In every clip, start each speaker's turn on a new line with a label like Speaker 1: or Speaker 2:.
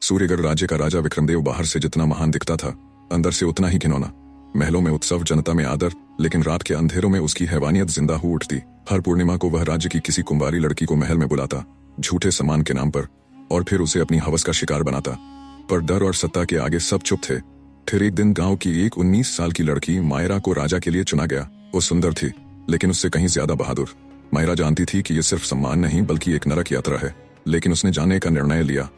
Speaker 1: सूर्यगढ़ राज्य का राजा विक्रमदेव बाहर से जितना महान दिखता था, अंदर से उतना ही घिनौना। महलों में उत्सव, जनता में आदर, लेकिन रात के अंधेरों में उसकी हैवानियत जिंदा हो उठती। हर पूर्णिमा को वह राज्य की किसी कुंवारी लड़की को महल में बुलाता, झूठे सम्मान के नाम पर, और फिर उसे अपनी हवस का शिकार बनाता। पर डर और सत्ता के आगे सब चुप थे। फिर एक दिन गांव की एक 19 साल की लड़की मायरा को राजा के लिए चुना गया। वो सुंदर थी, लेकिन उससे कहीं ज्यादा बहादुर। मायरा जानती थी कि यह सिर्फ सम्मान नहीं बल्कि एक नरक यात्रा है, लेकिन उसने जाने का निर्णय लिया,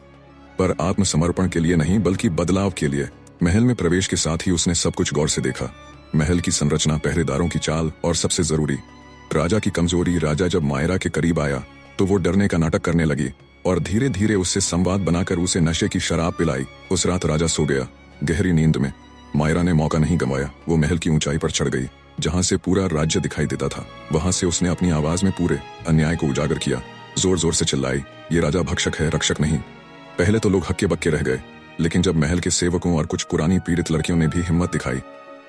Speaker 1: पर आत्मसमर्पण के लिए नहीं बल्कि बदलाव के लिए। महल में प्रवेश के साथ ही उसने सब कुछ गौर से देखा। महल की संरचना, पहरेदारों की चाल, और सबसे जरूरी, राजा की कमजोरी। राजा जब मायरा के करीब आया तो वो डरने का नाटक करने लगी और धीरे धीरे उससे संवाद बनाकर उसे नशे की शराब पिलाई। उस रात राजा सो गया गहरी नींद में। मायरा ने मौका नहीं गंवाया। वो महल की ऊंचाई पर चढ़ गई, जहां से पूरा राज्य दिखाई देता था। वहां से उसने अपनी आवाज में पूरे अन्याय को उजागर किया। जोर जोर से चिल्लाई, ये राजा भक्षक है, रक्षक नहीं। पहले तो लोग हक्के बक्के रह गए, लेकिन जब महल के सेवकों और कुछ पुरानी पीड़ित लड़कियों ने भी हिम्मत दिखाई,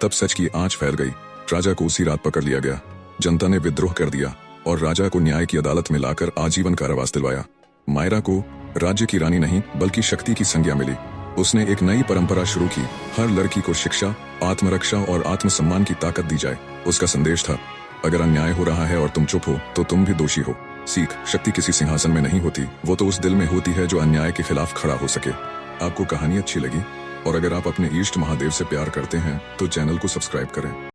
Speaker 1: तब सच की आंच फैल गई। राजा को उसी रात पकड़ लिया गया। जनता ने विद्रोह कर दिया और राजा को न्याय की अदालत में लाकर आजीवन कारावास दिलवाया। मायरा को राज्य की रानी नहीं बल्कि शक्ति की संज्ञा मिली। उसने एक नई परंपरा शुरू की, हर लड़की को शिक्षा, आत्मरक्षा और आत्मसम्मान की ताकत दी जाए। उसका संदेश था, अगर अन्याय हो रहा है और तुम चुप हो तो तुम भी दोषी हो। सीख, शक्ति किसी सिंहासन में नहीं होती, वो तो उस दिल में होती है जो अन्याय के खिलाफ खड़ा हो सके। आपको कहानी अच्छी लगी और अगर आप अपने इष्ट महादेव से प्यार करते हैं तो चैनल को सब्सक्राइब करें।